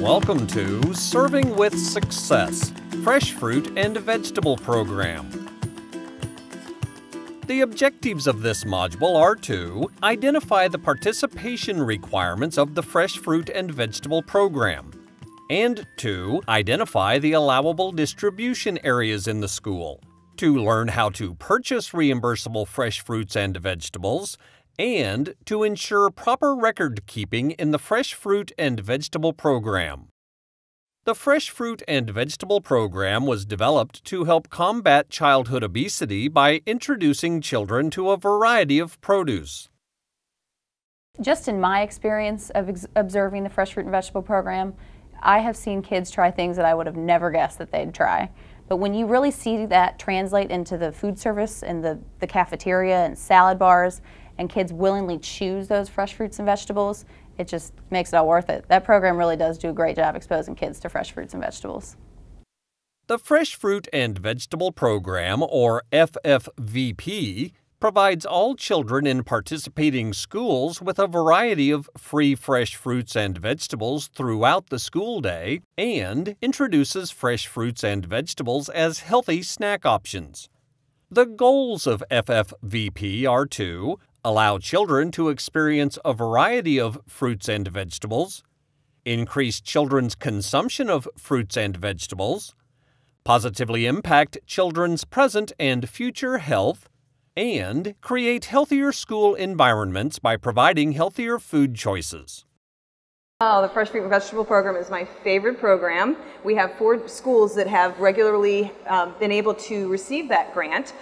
Welcome to Serving with Success, Fresh Fruit and Vegetable Program. The objectives of this module are to identify the participation requirements of the Fresh Fruit and Vegetable Program, and to identify the allowable distribution areas in the school, to learn how to purchase reimbursable fresh fruits and vegetables, and to ensure proper record keeping in the Fresh Fruit and Vegetable Program. The Fresh Fruit and Vegetable Program was developed to help combat childhood obesity by introducing children to a variety of produce. Just in my experience of observing the Fresh Fruit and Vegetable Program, I have seen kids try things that I would have never guessed that they'd try. But when you really see that translate into the food service and the cafeteria and salad bars, and kids willingly choose those fresh fruits and vegetables, it just makes it all worth it. That program really does do a great job exposing kids to fresh fruits and vegetables. The Fresh Fruit and Vegetable Program, or FFVP, provides all children in participating schools with a variety of free fresh fruits and vegetables throughout the school day and introduces fresh fruits and vegetables as healthy snack options. The goals of FFVP are to allow children to experience a variety of fruits and vegetables, increase children's consumption of fruits and vegetables, positively impact children's present and future health, and create healthier school environments by providing healthier food choices. Oh, the Fresh Fruit and Vegetable Program is my favorite program. We have 4 schools that have regularly been able to receive that grant.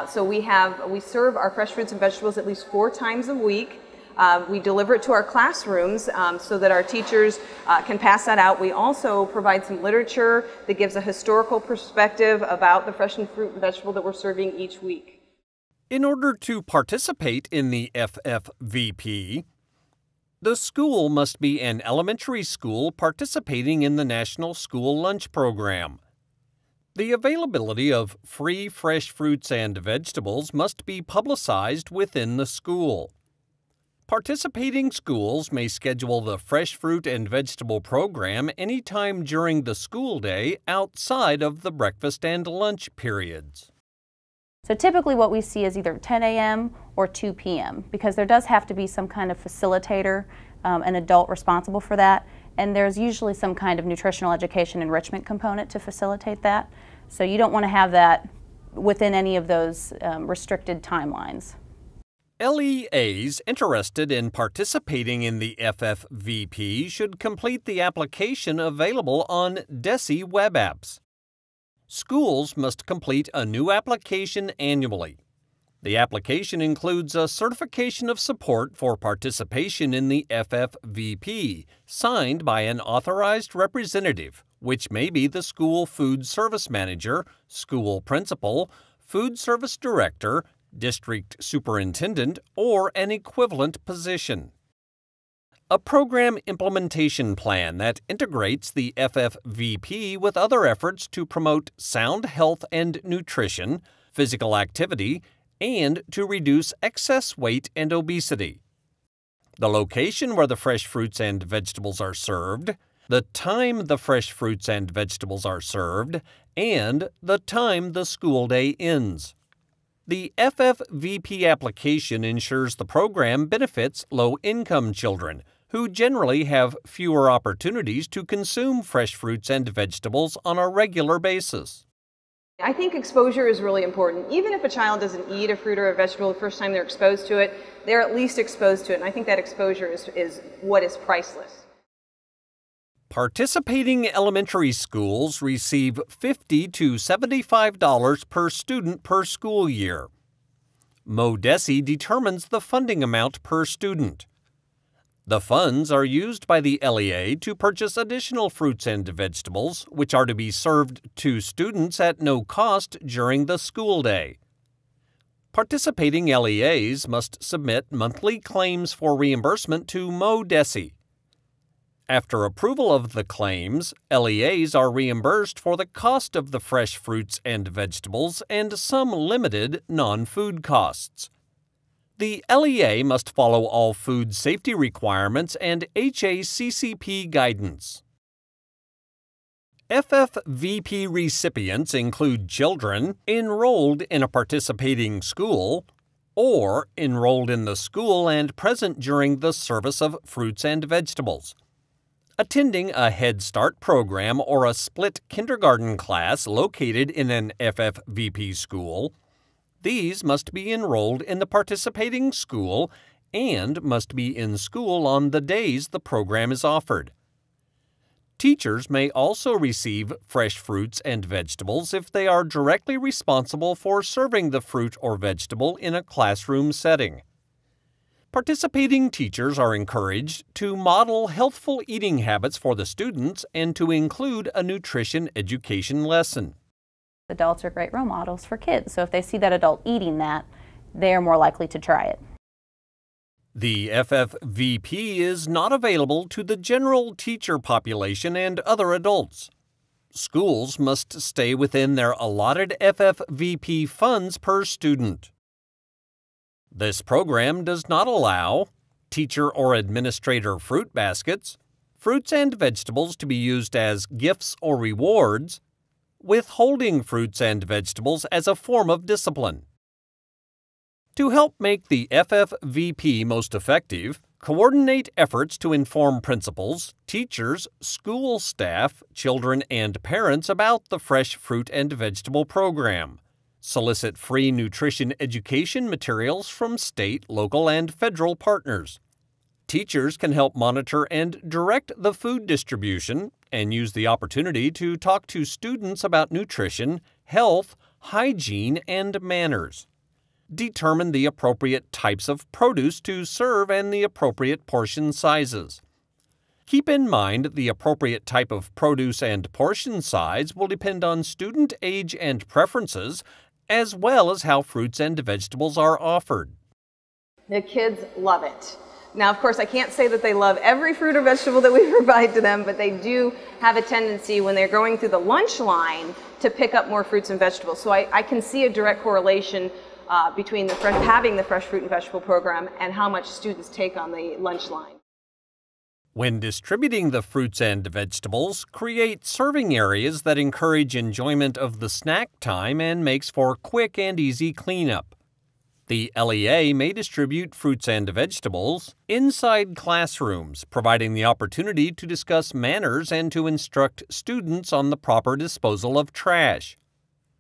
So we serve our fresh fruits and vegetables at least 4 times a week. We deliver it to our classrooms so that our teachers can pass that out. We also provide some literature that gives a historical perspective about the fresh fruit and vegetable that we're serving each week. In order to participate in the FFVP, the school must be an elementary school participating in the National School Lunch Program. The availability of free fresh fruits and vegetables must be publicized within the school. Participating schools may schedule the Fresh Fruit and Vegetable Program anytime during the school day outside of the breakfast and lunch periods. So typically what we see is either 10 a.m. or 2 p.m. because there does have to be some kind of facilitator, an adult responsible for that, and there's usually some kind of nutritional education enrichment component to facilitate that. So you don't want to have that within any of those restricted timelines. LEAs interested in participating in the FFVP should complete the application available on DESI web apps. Schools must complete a new application annually. The application includes a certification of support for participation in the FFVP, signed by an authorized representative, which may be the school food service manager, school principal, food service director, district superintendent, or an equivalent position. A program implementation plan that integrates the FFVP with other efforts to promote sound health and nutrition, physical activity, and to reduce excess weight and obesity. The location where the fresh fruits and vegetables are served, the time the fresh fruits and vegetables are served, and the time the school day ends. The FFVP application ensures the program benefits low-income children, who generally have fewer opportunities to consume fresh fruits and vegetables on a regular basis. I think exposure is really important. Even if a child doesn't eat a fruit or a vegetable the first time they're exposed to it, they're at least exposed to it, and I think that exposure is what is priceless. Participating elementary schools receive $50 to $75 per student per school year. MoDESI determines the funding amount per student. The funds are used by the LEA to purchase additional fruits and vegetables, which are to be served to students at no cost during the school day. Participating LEAs must submit monthly claims for reimbursement to MoDESI. After approval of the claims, LEAs are reimbursed for the cost of the fresh fruits and vegetables and some limited non-food costs. The LEA must follow all food safety requirements and HACCP guidance. FFVP recipients include children enrolled in a participating school or enrolled in the school and present during the service of fruits and vegetables, attending a Head Start program or a split kindergarten class located in an FFVP school. These must be enrolled in the participating school and must be in school on the days the program is offered. Teachers may also receive fresh fruits and vegetables if they are directly responsible for serving the fruit or vegetable in a classroom setting. Participating teachers are encouraged to model healthful eating habits for the students and to include a nutrition education lesson. Adults are great role models for kids, so if they see that adult eating that, they are more likely to try it. The FFVP is not available to the general teacher population and other adults. Schools must stay within their allotted FFVP funds per student. This program does not allow teacher or administrator fruit baskets, fruits and vegetables to be used as gifts or rewards, withholding fruits and vegetables as a form of discipline. To help make the FFVP most effective, coordinate efforts to inform principals, teachers, school staff, children, and parents about the fresh fruit and vegetable program. Solicit free nutrition education materials from state, local, and federal partners. Teachers can help monitor and direct the food distribution and use the opportunity to talk to students about nutrition, health, hygiene, and manners. Determine the appropriate types of produce to serve and the appropriate portion sizes. Keep in mind the appropriate type of produce and portion size will depend on student age and preferences, as well as how fruits and vegetables are offered. The kids love it. Now, of course, I can't say that they love every fruit or vegetable that we provide to them, but they do have a tendency when they're going through the lunch line to pick up more fruits and vegetables. So I can see a direct correlation between having the fresh fruit and vegetable program and how much students take on the lunch line. When distributing the fruits and vegetables, create serving areas that encourage enjoyment of the snack time and makes for quick and easy cleanup. The LEA may distribute fruits and vegetables inside classrooms, providing the opportunity to discuss manners and to instruct students on the proper disposal of trash.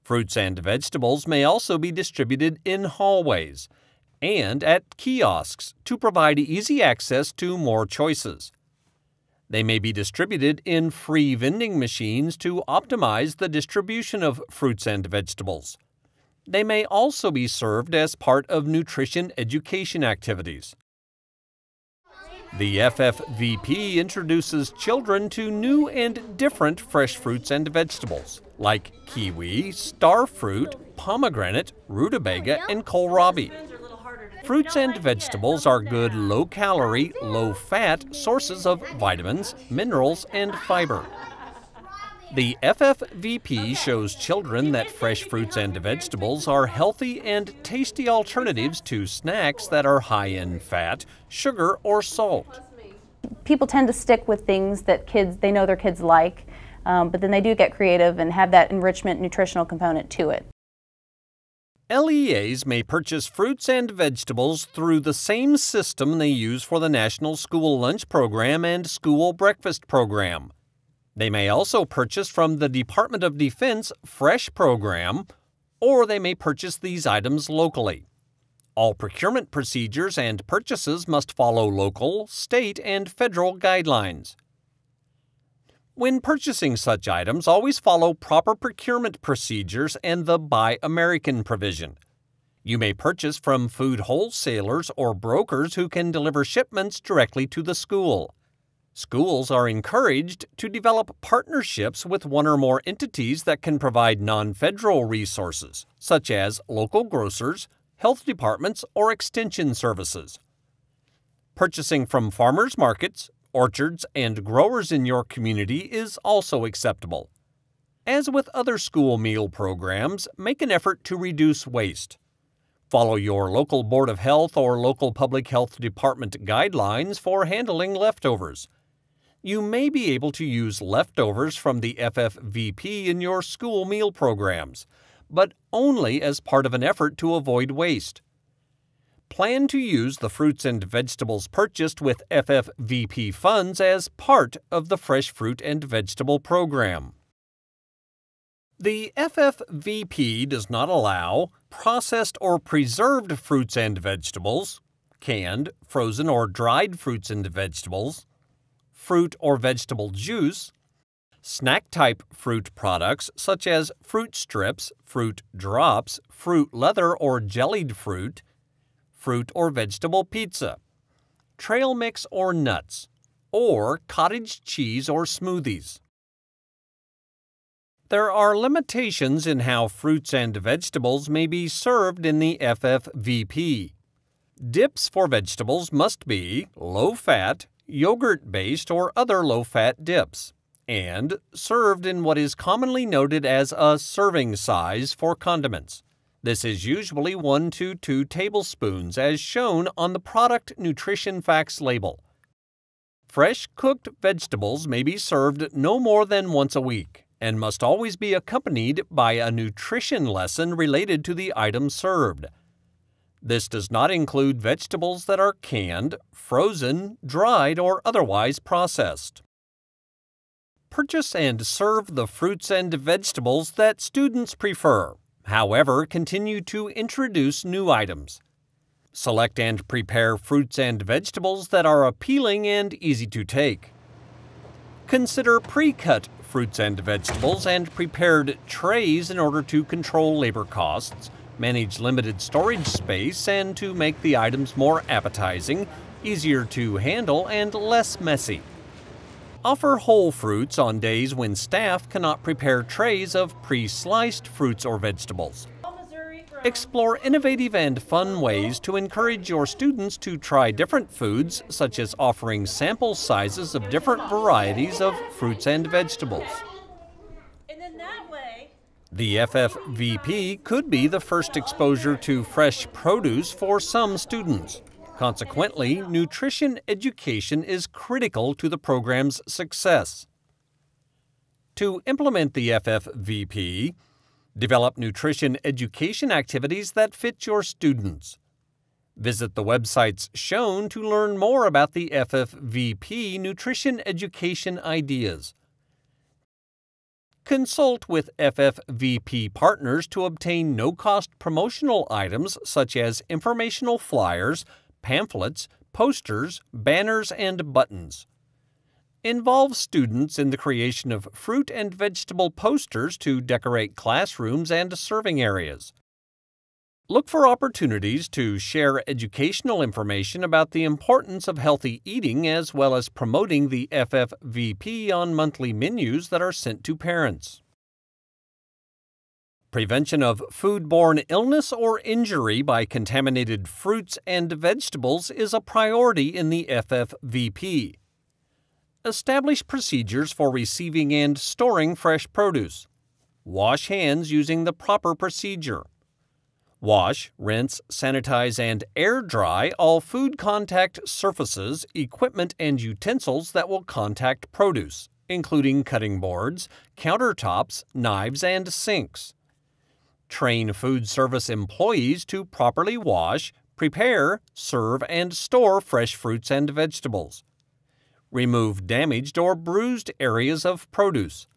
Fruits and vegetables may also be distributed in hallways and at kiosks to provide easy access to more choices. They may be distributed in free vending machines to optimize the distribution of fruits and vegetables. They may also be served as part of nutrition education activities. The FFVP introduces children to new and different fresh fruits and vegetables, like kiwi, star fruit, pomegranate, rutabaga, and kohlrabi. Fruits and vegetables are good low-calorie, low-fat sources of vitamins, minerals, and fiber. The FFVP shows children that fresh fruits and vegetables are healthy and tasty alternatives to snacks that are high in fat, sugar, or salt. People tend to stick with things that they know their kids like, but then they do get creative and have that enrichment nutritional component to it. LEAs may purchase fruits and vegetables through the same system they use for the National School Lunch Program and School Breakfast Program. They may also purchase from the Department of Defense Fresh Program, or they may purchase these items locally. All procurement procedures and purchases must follow local, state, and federal guidelines. When purchasing such items, always follow proper procurement procedures and the Buy American provision. You may purchase from food wholesalers or brokers who can deliver shipments directly to the school. Schools are encouraged to develop partnerships with one or more entities that can provide non-federal resources, such as local grocers, health departments, or extension services. Purchasing from farmers markets, orchards, and growers in your community is also acceptable. As with other school meal programs, make an effort to reduce waste. Follow your local Board of Health or local Public Health Department guidelines for handling leftovers. You may be able to use leftovers from the FFVP in your school meal programs, but only as part of an effort to avoid waste. Plan to use the fruits and vegetables purchased with FFVP funds as part of the fresh fruit and vegetable program. The FFVP does not allow processed or preserved fruits and vegetables, canned, frozen, or dried fruits and vegetables, fruit or vegetable juice, snack-type fruit products such as fruit strips, fruit drops, fruit leather or jellied fruit, fruit or vegetable pizza, trail mix or nuts, or cottage cheese or smoothies. There are limitations in how fruits and vegetables may be served in the FFVP. Dips for vegetables must be low-fat, yogurt-based, or other low-fat dips, and served in what is commonly noted as a serving size for condiments. This is usually 1 to 2 tablespoons, as shown on the product nutrition facts label. Fresh cooked vegetables may be served no more than once a week, and must always be accompanied by a nutrition lesson related to the item served. This does not include vegetables that are canned, frozen, dried, or otherwise processed. Purchase and serve the fruits and vegetables that students prefer. However, continue to introduce new items. Select and prepare fruits and vegetables that are appealing and easy to take. Consider pre-cut fruits and vegetables and prepared trays in order to control labor costs, manage limited storage space, and to make the items more appetizing, easier to handle, and less messy. Offer whole fruits on days when staff cannot prepare trays of pre-sliced fruits or vegetables. Explore innovative and fun ways to encourage your students to try different foods, such as offering sample sizes of different varieties of fruits and vegetables. The FFVP could be the first exposure to fresh produce for some students. Consequently, nutrition education is critical to the program's success. To implement the FFVP, develop nutrition education activities that fit your students. Visit the websites shown to learn more about the FFVP nutrition education ideas. Consult with FFVP partners to obtain no-cost promotional items such as informational flyers, pamphlets, posters, banners, and buttons. Involve students in the creation of fruit and vegetable posters to decorate classrooms and serving areas. Look for opportunities to share educational information about the importance of healthy eating, as well as promoting the FFVP on monthly menus that are sent to parents. Prevention of foodborne illness or injury by contaminated fruits and vegetables is a priority in the FFVP. Establish procedures for receiving and storing fresh produce. Wash hands using the proper procedure. Wash, rinse, sanitize, and air dry all food contact surfaces, equipment, and utensils that will contact produce, including cutting boards, countertops, knives, and sinks. Train food service employees to properly wash, prepare, serve, and store fresh fruits and vegetables. Remove damaged or bruised areas of produce.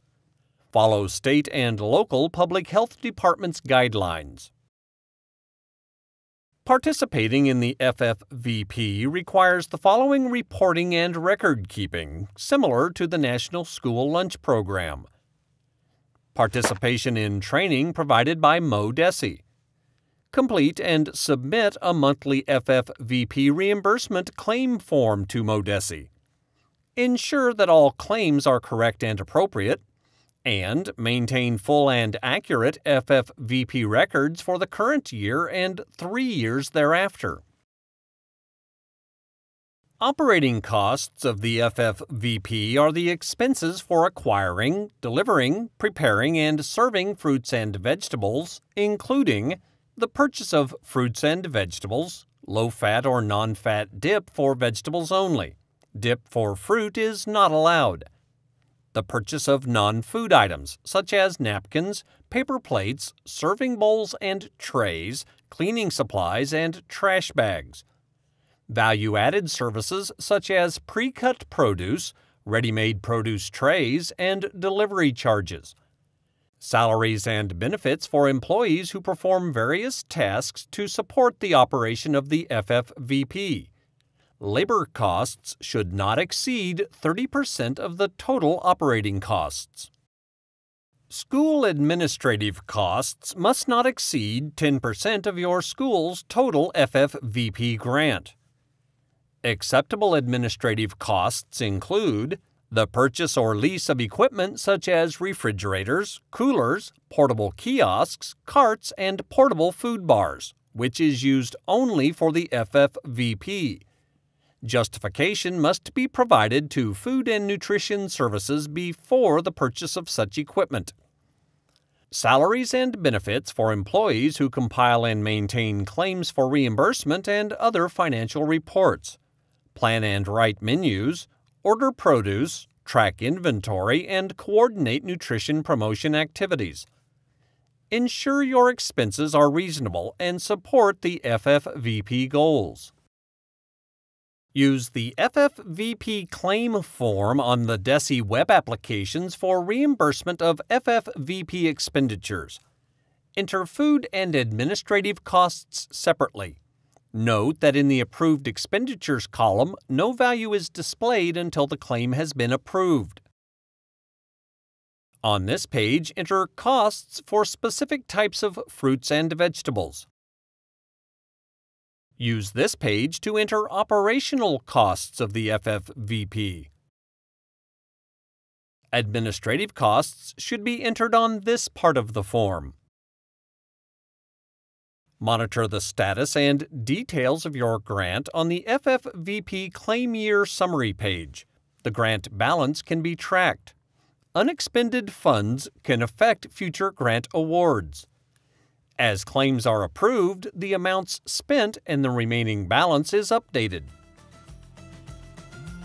Follow state and local public health departments' guidelines. Participating in the FFVP requires the following reporting and record keeping, similar to the National School Lunch Program. Participation in training provided by MoDESI. Complete and submit a monthly FFVP reimbursement claim form to MoDESI. Ensure that all claims are correct and appropriate, and maintain full and accurate FFVP records for the current year and 3 years thereafter. Operating costs of the FFVP are the expenses for acquiring, delivering, preparing, and serving fruits and vegetables, including the purchase of fruits and vegetables, low-fat or non-fat dip for vegetables only, Dip for fruit is not allowed. The purchase of non-food items, such as napkins, paper plates, serving bowls and trays, cleaning supplies, and trash bags. Value-added services such as pre-cut produce, ready-made produce trays, and delivery charges. Salaries and benefits for employees who perform various tasks to support the operation of the FFVP. Labor costs should not exceed 30% of the total operating costs. School administrative costs must not exceed 10% of your school's total FFVP grant. Acceptable administrative costs include the purchase or lease of equipment such as refrigerators, coolers, portable kiosks, carts, and portable food bars, which is used only for the FFVP. Justification must be provided to Food and Nutrition Services before the purchase of such equipment. Salaries and benefits for employees who compile and maintain claims for reimbursement and other financial reports. Plan and write menus, order produce, track inventory, and coordinate nutrition promotion activities. Ensure your expenses are reasonable and support the FFVP goals. Use the FFVP claim form on the DESI web applications for reimbursement of FFVP expenditures. Enter food and administrative costs separately. Note that in the Approved Expenditures column, no value is displayed until the claim has been approved. On this page, enter costs for specific types of fruits and vegetables. Use this page to enter operational costs of the FFVP. Administrative costs should be entered on this part of the form. Monitor the status and details of your grant on the FFVP Claim Year Summary page. The grant balance can be tracked. Unexpended funds can affect future grant awards. As claims are approved, the amounts spent and the remaining balance is updated.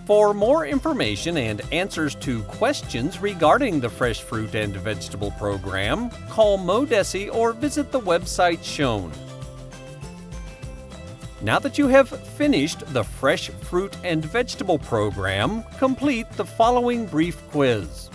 For more information and answers to questions regarding the Fresh Fruit and Vegetable Program, call MoDESI or visit the website shown. Now that you have finished the Fresh Fruit and Vegetable Program, complete the following brief quiz.